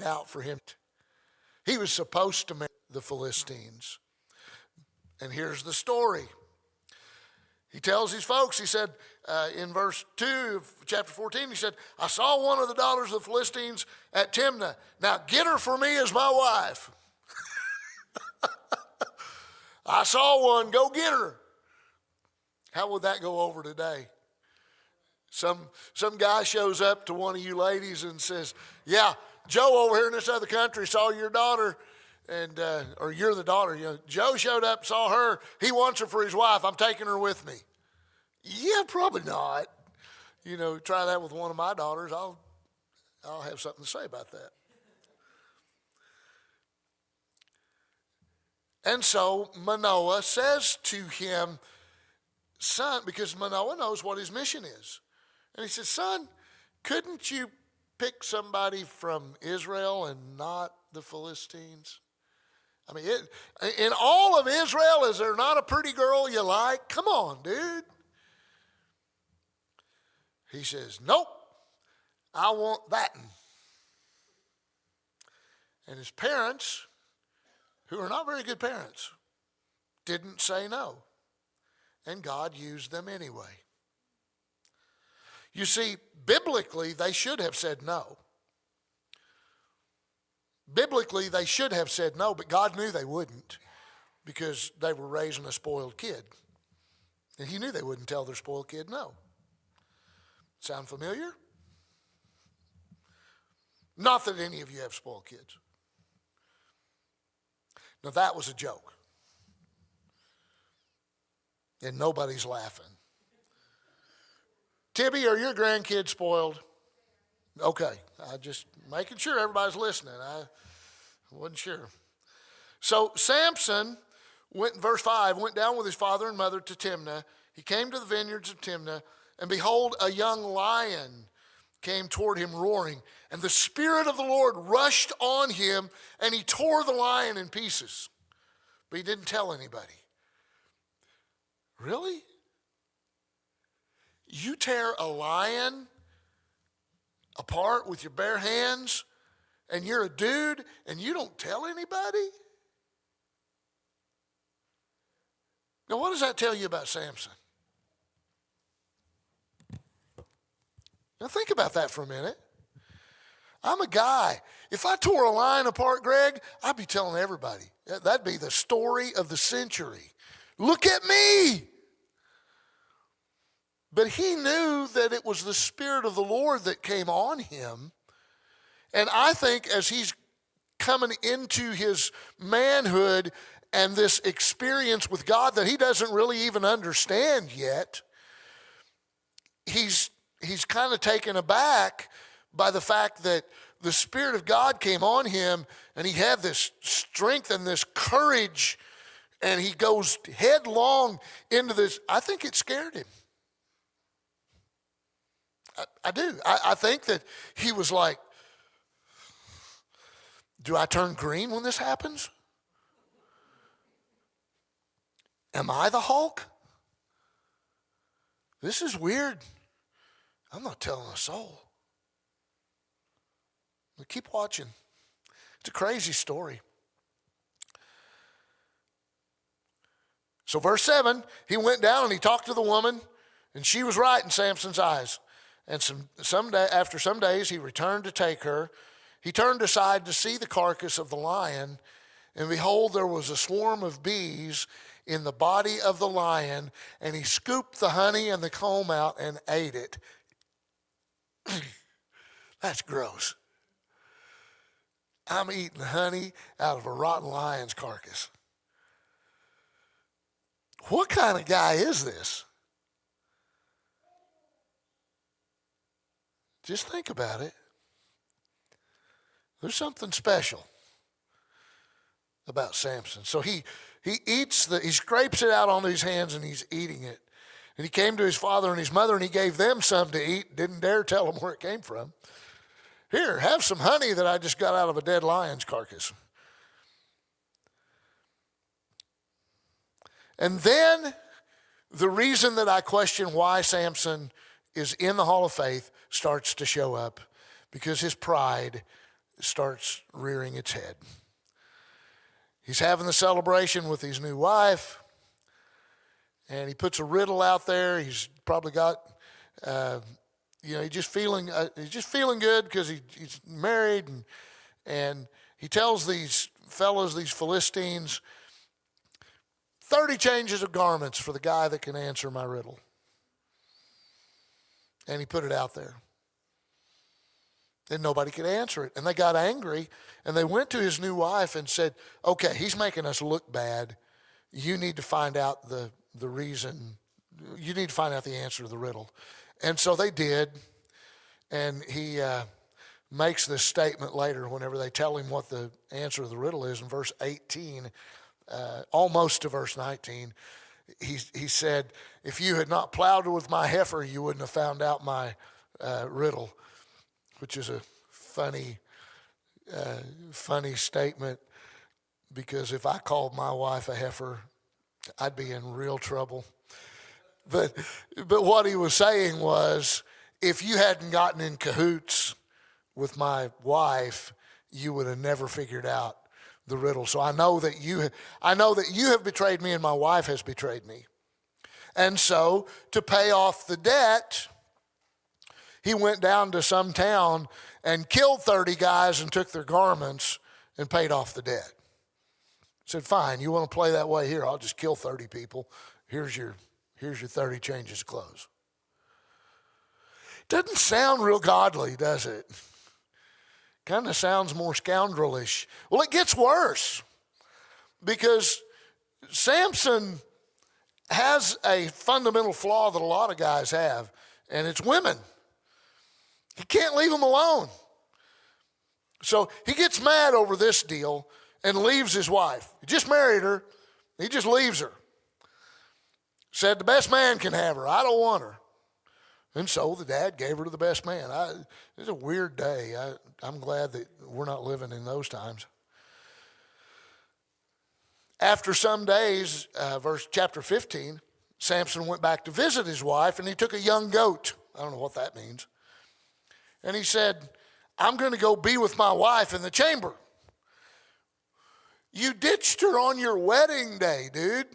out for him. He was supposed to marry the Philistines. And here's the story. He tells his folks, he said in verse 2 of chapter 14, he said, I saw one of the daughters of the Philistines at Timnah. Now get her for me as my wife. I saw one, go get her. How would that go over today? Some guy shows up to one of you ladies and says, yeah, Joe over here in this other country saw your daughter, and or you're the daughter. You know, Joe showed up, saw her. He wants her for his wife. I'm taking her with me. Yeah, probably not. You know, try that with one of my daughters. I'll have something to say about that. And so Manoah says to him, son, because Manoah knows what his mission is. And he says, son, couldn't you pick somebody from Israel and not the Philistines? I mean, in all of Israel, is there not a pretty girl you like? Come on, dude. He says, nope, I want that one. And his parents, who are not very good parents, didn't say no. And God used them anyway. You see, biblically, they should have said no. Biblically, they should have said no, but God knew they wouldn't because they were raising a spoiled kid. And he knew they wouldn't tell their spoiled kid no. Sound familiar? Not that any of you have spoiled kids. Now, that was a joke. And nobody's laughing. Tibby, are your grandkids spoiled? Okay, I just making sure everybody's listening. I wasn't sure. So Samson went, verse 5, went down with his father and mother to Timnah. He came to the vineyards of Timnah, and behold, a young lion came toward him roaring. And the Spirit of the Lord rushed on him, and he tore the lion in pieces. But he didn't tell anybody. Really? You tear a lion apart with your bare hands, and you're a dude, and you don't tell anybody? Now, what does that tell you about Samson? Now, think about that for a minute. I'm a guy. If I tore a lion apart, Greg, I'd be telling everybody. That'd be the story of the century. Look at me. But he knew that it was the Spirit of the Lord that came on him. And I think as he's coming into his manhood and this experience with God that he doesn't really even understand yet, he's kind of taken aback by the fact that the Spirit of God came on him and he had this strength and this courage and he goes headlong into this. I think it scared him. I do. I think that he was like, do I turn green when this happens? Am I the Hulk? This is weird. I'm not telling a soul. But keep watching. It's a crazy story. So verse 7, he went down and he talked to the woman, and she was right in Samson's eyes. And after some days, he returned to take her. He turned aside to see the carcass of the lion, and behold, there was a swarm of bees in the body of the lion, and he scooped the honey and the comb out and ate it. That's gross. I'm eating honey out of a rotten lion's carcass. What kind of guy is this? Just think about it. There's something special about Samson. So he scrapes it out onto his hands and he's eating it. And he came to his father and his mother and he gave them some to eat. Didn't dare tell them where it came from. Here, have some honey that I just got out of a dead lion's carcass. And then the reason that I question why Samson is in the Hall of Faith starts to show up, because his pride starts rearing its head. He's having the celebration with his new wife, and he puts a riddle out there. He's probably got, he's just feeling good because he's married, and he tells these fellows, these Philistines, 30 changes of garments for the guy that can answer my riddle. And he put it out there. And nobody could answer it. And they got angry, and they went to his new wife and said, okay, he's making us look bad. You need to find out the reason. You need to find out the answer to the riddle. And so they did. And he makes this statement later whenever they tell him what the answer to the riddle is in verse 18, almost to verse 19. He said, if you had not plowed with my heifer, you wouldn't have found out my riddle, which is a funny statement, because if I called my wife a heifer, I'd be in real trouble. But what he was saying was, if you hadn't gotten in cahoots with my wife, you would have never figured out the riddle. So I know that you have betrayed me, and my wife has betrayed me. And so to pay off the debt, he went down to some town and killed 30 guys and took their garments and paid off the debt. Said, fine, you want to play that way? Here, I'll just kill 30 people. Here's your 30 changes of clothes. Doesn't sound real godly, does it? Kind of sounds more scoundrelish. Well, it gets worse, because Samson has a fundamental flaw that a lot of guys have, and it's women. He can't leave them alone. So he gets mad over this deal and leaves his wife. He just married her. He just leaves her. Said the best man can have her. I don't want her. And so the dad gave her to the best man. It's a weird day. I'm glad that we're not living in those times. After some days, chapter 15, Samson went back to visit his wife, and he took a young goat. I don't know what that means. And he said, I'm going to go be with my wife in the chamber. You ditched her on your wedding day, dude.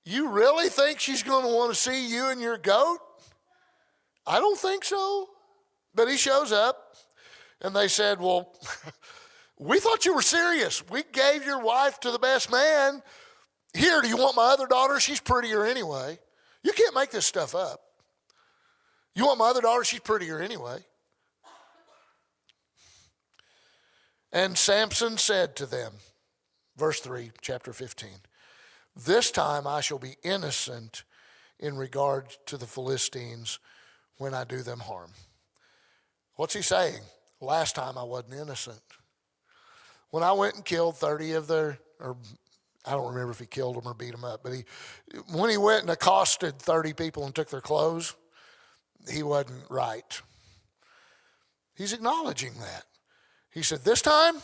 You really think she's going to want to see you and your goat? I don't think so. But he shows up, and they said, well, we thought you were serious. We gave your wife to the best man. Here, do you want my other daughter? She's prettier anyway. You can't make this stuff up. You want my other daughter? She's prettier anyway. And Samson said to them, verse 3, chapter 15, this time I shall be innocent in regard to the Philistines when I do them harm. What's he saying? Last time I wasn't innocent. When I went and killed 30 of their, or I don't remember if he killed them or beat them up, but when he went and accosted 30 people and took their clothes, he wasn't right. He's acknowledging that. He said, this time,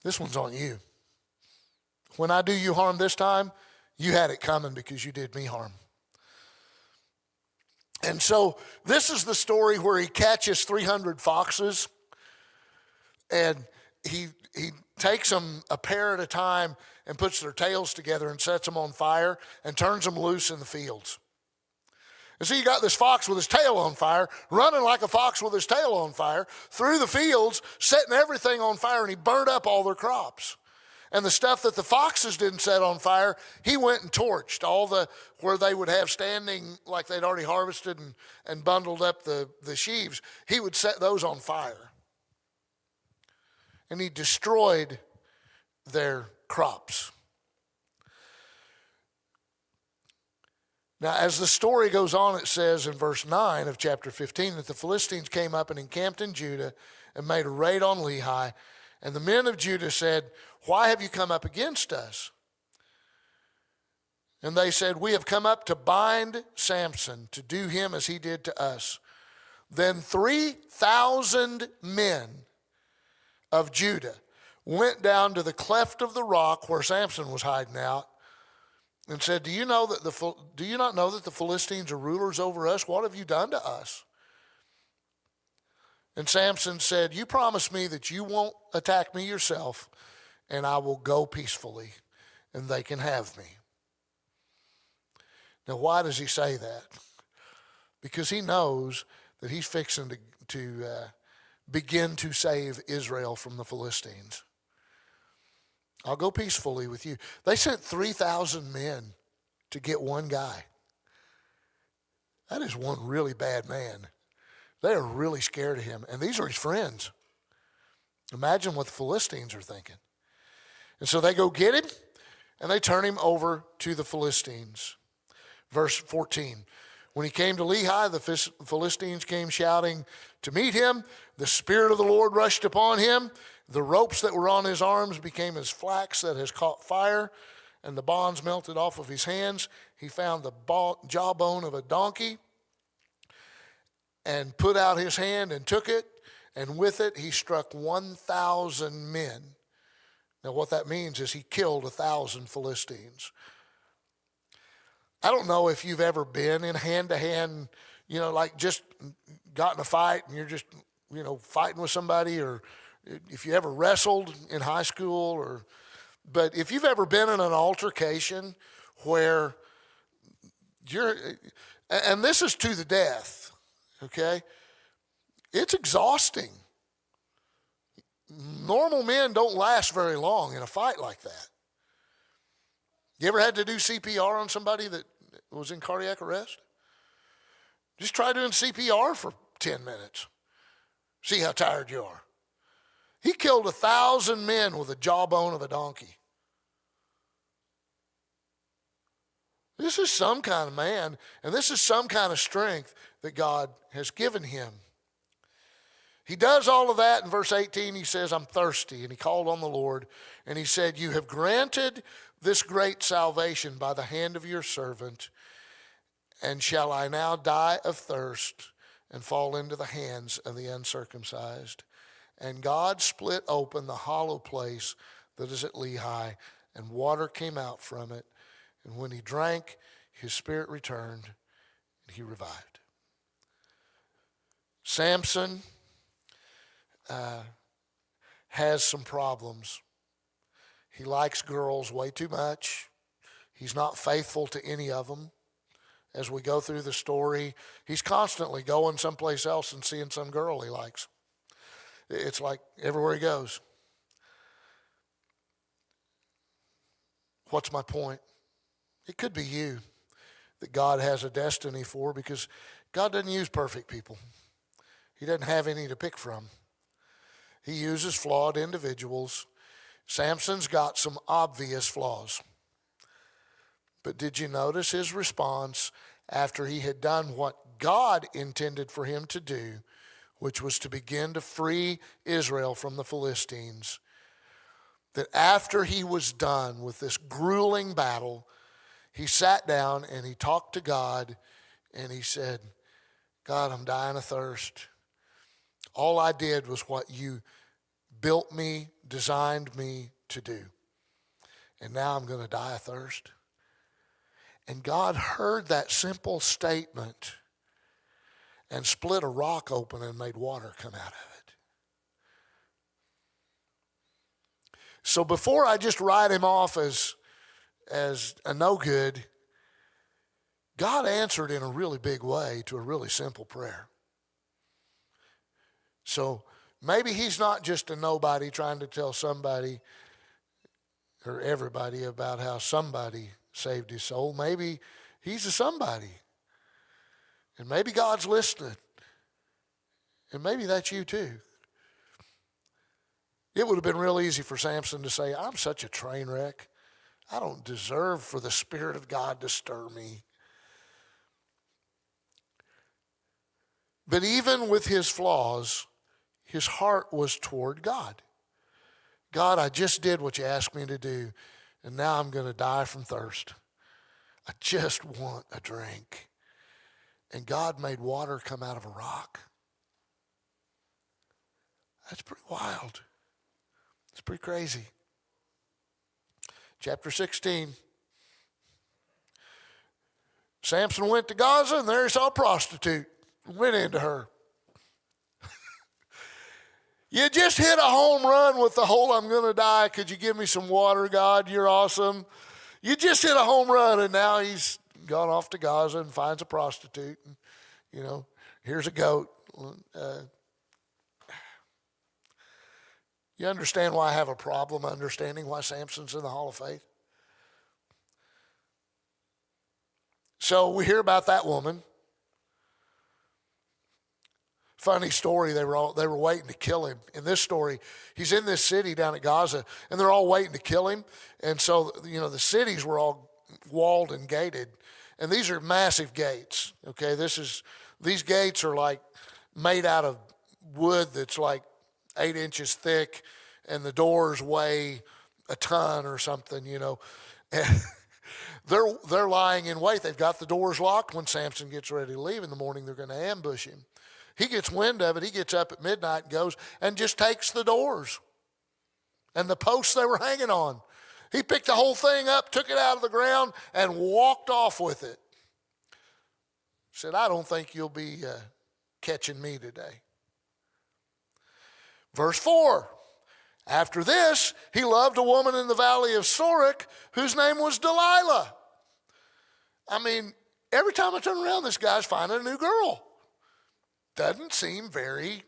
this one's on you. When I do you harm this time, you had it coming because you did me harm. And so this is the story where he catches 300 foxes, and he takes them a pair at a time and puts their tails together and sets them on fire and turns them loose in the fields. And so you got this fox with his tail on fire, running like a fox with his tail on fire, through the fields, setting everything on fire, and he burned up all their crops. And the stuff that the foxes didn't set on fire, he went and torched where they would have standing, like they'd already harvested and bundled up the sheaves. He would set those on fire. And he destroyed their crops. Now, as the story goes on, it says in verse 9 of chapter 15 that the Philistines came up and encamped in Judah and made a raid on Lehi. And the men of Judah said, why have you come up against us? And they said, we have come up to bind Samson, to do him as he did to us. Then 3,000 men of Judah went down to the cleft of the rock where Samson was hiding out and said, do you not know that the Philistines are rulers over us? What have you done to us? And Samson said, you promise me that you won't attack me yourself, and I will go peacefully, and they can have me. Now, why does he say that? Because he knows that he's fixing to begin to save Israel from the Philistines. I'll go peacefully with you. They sent 3,000 men to get one guy. That is one really bad man. They are really scared of him. And these are his friends. Imagine what the Philistines are thinking. And so they go get him, and they turn him over to the Philistines. Verse 14. When he came to Lehi, the Philistines came shouting to meet him. The Spirit of the Lord rushed upon him. The ropes that were on his arms became as flax that has caught fire, and the bonds melted off of his hands. He found the jawbone of a donkey and put out his hand and took it, and with it he struck 1,000 men. Now what that means is he killed 1,000 Philistines. I don't know if you've ever been in hand-to-hand, like just got in a fight and you're just, fighting with somebody, or if you ever wrestled in high school, but if you've ever been in an altercation where and this is to the death, okay? It's exhausting. Normal men don't last very long in a fight like that. You ever had to do CPR on somebody that was in cardiac arrest? Just try doing CPR for 10 minutes. See how tired you are. He killed 1,000 men with the jawbone of a donkey. This is some kind of man, and this is some kind of strength that God has given him. He does all of that in verse 18. He says, I'm thirsty. And he called on the Lord, and he said, you have granted this great salvation by the hand of your servant, and shall I now die of thirst and fall into the hands of the uncircumcised? And God split open the hollow place that is at Lehi, and water came out from it. And when he drank, his spirit returned, and he revived. Samson has some problems. He likes girls way too much. He's not faithful to any of them. As we go through the story, he's constantly going someplace else and seeing some girl he likes. It's like everywhere he goes. What's my point? It could be you that God has a destiny for, because God doesn't use perfect people. He doesn't have any to pick from. He uses flawed individuals. Samson's got some obvious flaws. But did you notice his response after he had done what God intended for him to do, which was to begin to free Israel from the Philistines? That after he was done with this grueling battle, he sat down and he talked to God, and he said, God, I'm dying of thirst. All I did was what you built me, designed me to do. And now I'm going to die of thirst. And God heard that simple statement and split a rock open and made water come out of it. So before I just write him off as a no good, God answered in a really big way to a really simple prayer. So maybe he's not just a nobody trying to tell somebody or everybody about how somebody saved his soul. Maybe he's a somebody. And maybe God's listening. And maybe that's you too. It would have been real easy for Samson to say, I'm such a train wreck. I don't deserve for the Spirit of God to stir me. But even with his flaws, his heart was toward God. God, I just did what you asked me to do, and now I'm going to die from thirst. I just want a drink. And God made water come out of a rock. That's pretty wild. It's pretty crazy. Chapter 16. Samson went to Gaza, and there he saw a prostitute. Went into her. You just hit a home run with the whole I'm going to die. Could you give me some water, God? You're awesome. You just hit a home run, and now he's gone off to Gaza and finds a prostitute. And, here's a goat. You understand why I have a problem understanding why Samson's in the Hall of Faith? So we hear about that woman. Funny story, they were waiting to kill him. In this story, he's in this city down at Gaza, and they're all waiting to kill him. And so, the cities were all walled and gated. And these are massive gates, okay? These gates are like made out of wood that's like 8 inches thick, and the doors weigh a ton or something, And they're lying in wait. They've got the doors locked. When Samson gets ready to leave in the morning, they're going to ambush him. He gets wind of it. He gets up at midnight and goes and just takes the doors and the posts they were hanging on. He picked the whole thing up, took it out of the ground, and walked off with it. Said, I don't think you'll be catching me today. Verse 4, after this, he loved a woman in the valley of Sorek whose name was Delilah. I mean, every time I turn around, this guy's finding a new girl. Doesn't seem very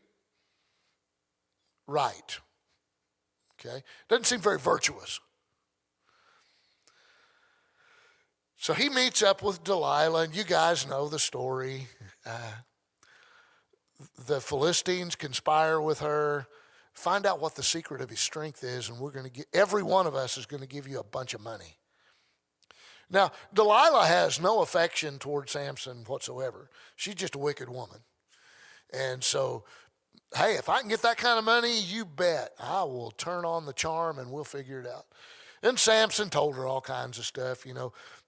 right. Okay? Doesn't seem very virtuous. So he meets up with Delilah, and you guys know the story. The Philistines conspire with her. Find out what the secret of his strength is, and we're going to get, every one of us is going to give you a bunch of money. Now, Delilah has no affection toward Samson whatsoever. She's just a wicked woman. And so, hey, if I can get that kind of money, you bet I will turn on the charm and we'll figure it out. And Samson told her all kinds of stuff,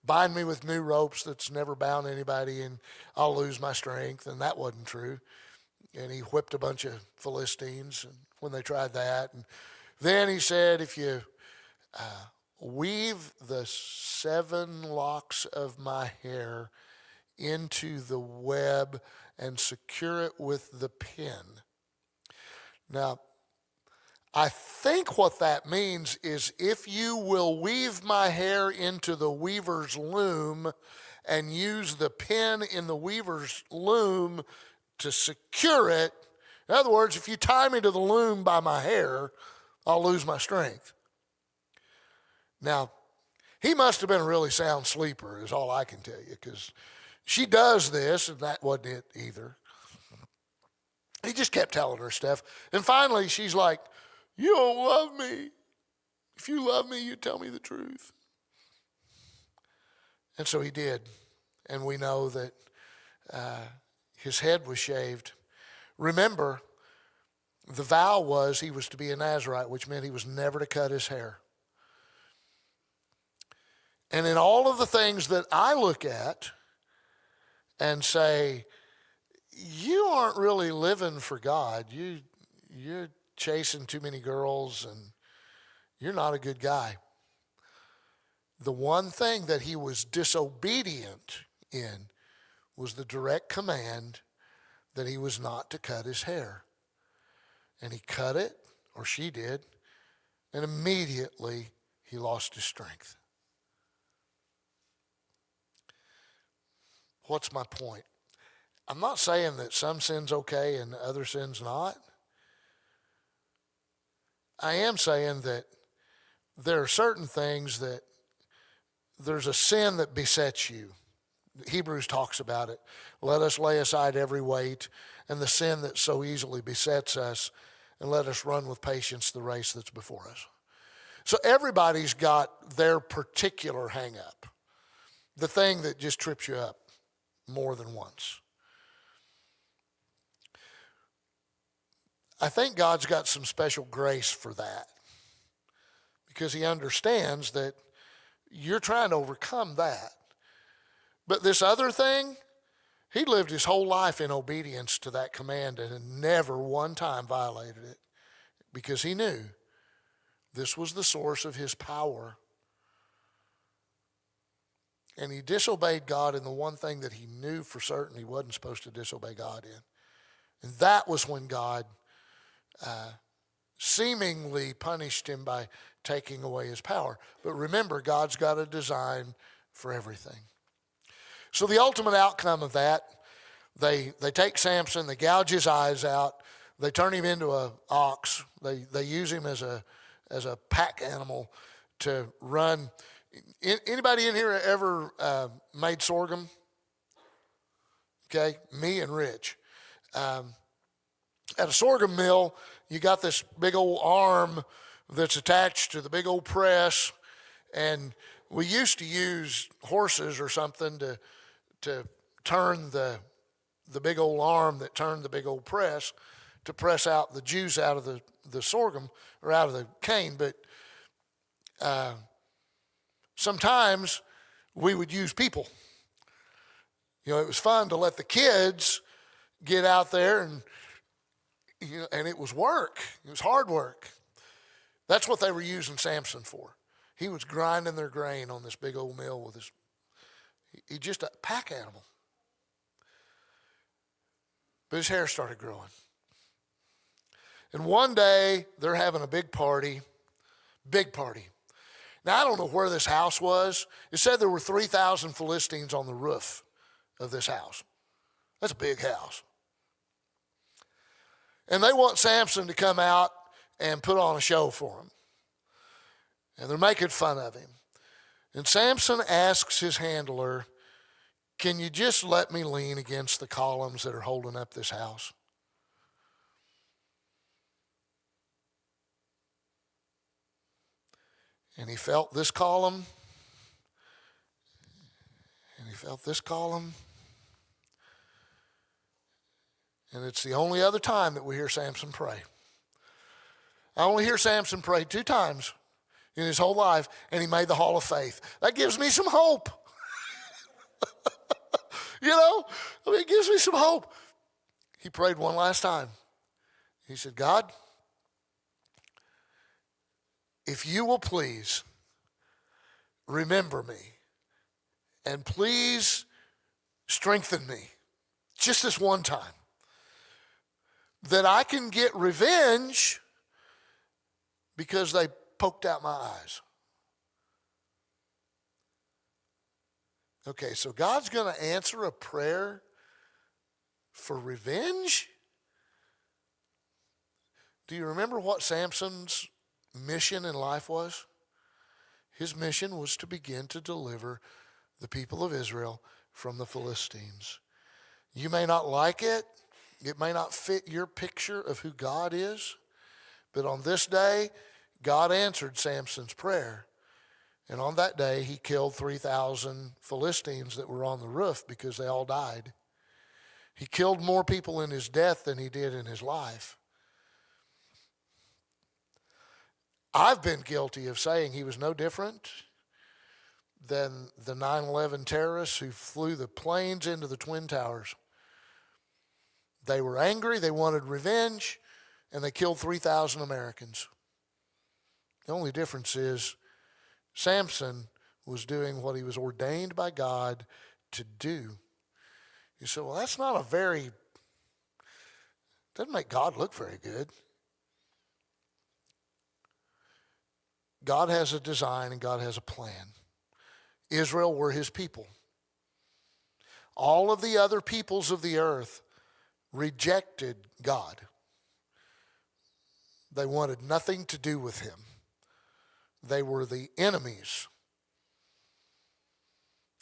bind me with new ropes that's never bound anybody and I'll lose my strength. And that wasn't true. And he whipped a bunch of Philistines when they tried that. And then he said, if you weave the 7 locks of my hair into the web and secure it with the pin. Now, I think what that means is if you will weave my hair into the weaver's loom and use the pin in the weaver's loom to secure it, in other words, if you tie me to the loom by my hair, I'll lose my strength. Now, he must have been a really sound sleeper is all I can tell you, because she does this, and that wasn't it either. He just kept telling her stuff. And finally, she's like, you don't love me. If you love me, you tell me the truth. And so he did. And we know that his head was shaved. Remember, the vow was he was to be a Nazirite, which meant he was never to cut his hair. And in all of the things that I look at and say, you aren't really living for God. You're chasing too many girls and you're not a good guy. The one thing that he was disobedient in was the direct command that he was not to cut his hair. And he cut it, or she did, and immediately he lost his strength. What's my point? I'm not saying that some sin's okay and other sin's not. I am saying that there are certain things that there's a sin that besets you. Hebrews talks about it. Let us lay aside every weight and the sin that so easily besets us, and let us run with patience the race that's before us. So everybody's got their particular hang up, the thing that just trips you up more than once. I think God's got some special grace for that, because he understands that you're trying to overcome that. But this other thing, he lived his whole life in obedience to that command and had never one time violated it, because he knew this was the source of his power. And he disobeyed God in the one thing that he knew for certain he wasn't supposed to disobey God in. And that was when God seemingly punished him by taking away his power. But remember, God's got a design for everything. So the ultimate outcome of that, they take Samson, they gouge his eyes out, they turn him into an ox, they use him as a pack animal to run. Anybody in here ever made sorghum? Okay, me and Rich. At a sorghum mill, you got this big old arm that's attached to the big old press, and we used to use horses or something to turn the big old arm that turned the big old press to press out the juice out of the sorghum or out of the cane. But sometimes we would use people. You know, it was fun to let the kids get out there and it was work. It was hard work. That's what they were using Samson for. He was grinding their grain on this big old mill with he's just a pack animal. But his hair started growing. And one day they're having a big party. Now I don't know where this house was. It said there were 3,000 Philistines on the roof of this house. That's a big house. And they want Samson to come out and put on a show for them. And they're making fun of him. And Samson asks his handler, "Can you just let me lean against the columns that are holding up this house?" And he felt this column. And he felt this column. And it's the only other time that we hear Samson pray. I only hear Samson pray 2 times in his whole life, and he made the Hall of Faith. That gives me some hope. It gives me some hope. He prayed one last time. He said, "God, if you will please remember me and please strengthen me just this one time, that I can get revenge because they poked out my eyes." Okay, so God's going to answer a prayer for revenge? Do you remember what Samson's mission in life was? His mission was to begin to deliver the people of Israel from the Philistines. You may not like it. It may not fit your picture of who God is. But on this day, God answered Samson's prayer. And on that day, he killed 3,000 Philistines that were on the roof because they all died. He killed more people in his death than he did in his life. I've been guilty of saying he was no different than the 9/11 terrorists who flew the planes into the Twin Towers. They were angry, they wanted revenge, and they killed 3,000 Americans. The only difference is Samson was doing what he was ordained by God to do. You say, well, that's not doesn't make God look very good. God has a design and God has a plan. Israel were his people. All of the other peoples of the earth rejected God. They wanted nothing to do with him. They were the enemies.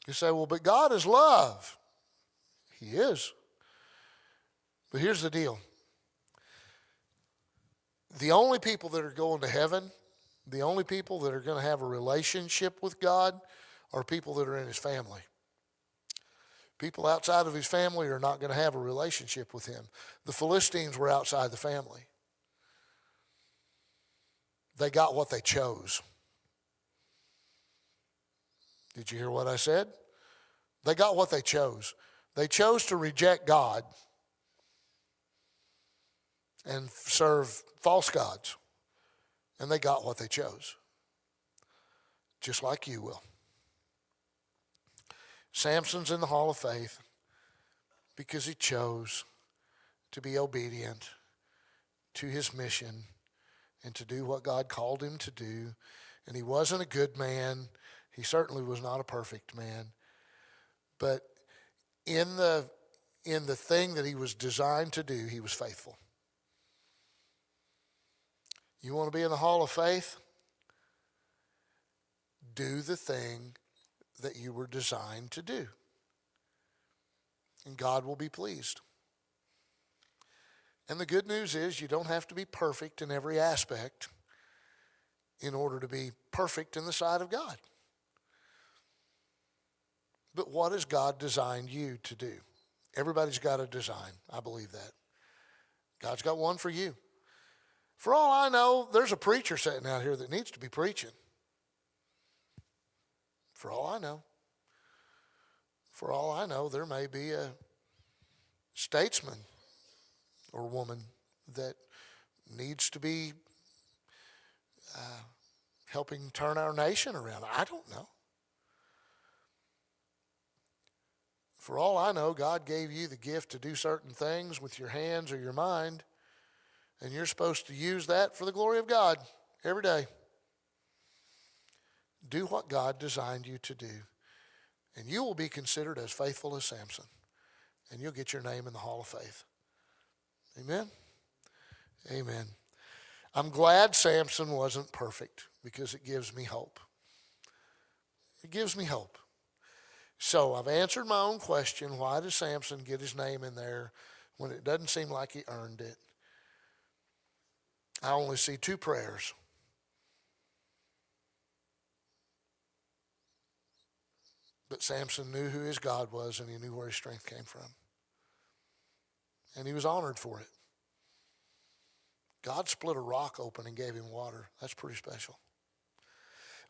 You say, well, but God is love. He is. But here's the deal. The only people that are going to heaven, the only people that are going to have a relationship with God are people that are in his family. People outside of his family are not going to have a relationship with him. The Philistines were outside the family. They got what they chose. Did you hear what I said? They got what they chose. They chose to reject God and serve false gods. And they got what they chose. Just like you will. Samson's in the Hall of Faith because he chose to be obedient to his mission and to do what God called him to do. And he wasn't a good man. He certainly was not a perfect man. But in the thing that he was designed to do, he was faithful. You want to be in the hall of faith? Do the thing that you were designed to do. And God will be pleased. And the good news is you don't have to be perfect in every aspect in order to be perfect in the sight of God. But what has God designed you to do? Everybody's got a design. I believe that. God's got one for you. For all I know, there's a preacher sitting out here that needs to be preaching. For all I know. For all I know, there may be a statesman or woman that needs to be helping turn our nation around. I don't know. For all I know, God gave you the gift to do certain things with your hands or your mind, and you're supposed to use that for the glory of God every day. Do what God designed you to do, and you will be considered as faithful as Samson, and you'll get your name in the Hall of Faith. Amen? Amen. I'm glad Samson wasn't perfect because it gives me hope. It gives me hope. So I've answered my own question. Why does Samson get his name in there when it doesn't seem like he earned it? I only see two prayers. But Samson knew who his God was, and he knew where his strength came from. And he was honored for it. God split a rock open and gave him water. That's pretty special.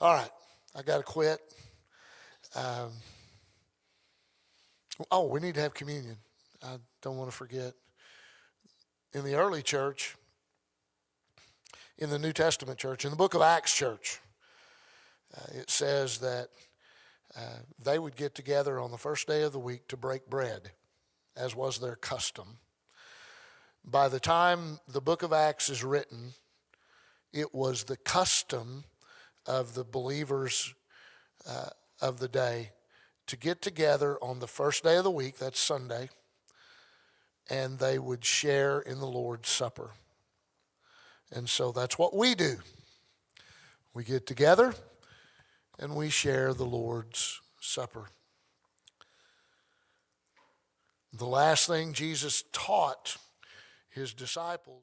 All right, I got to quit. We need to have communion. I don't want to forget. In the early church, in the New Testament church, in the book of Acts church, it says that they would get together on the first day of the week to break bread, as was their custom. By the time the book of Acts is written, it was the custom of the believers of the day to get together on the first day of the week, that's Sunday, and they would share in the Lord's Supper. And so that's what we do. We get together and we share the Lord's Supper. The last thing Jesus taught his disciples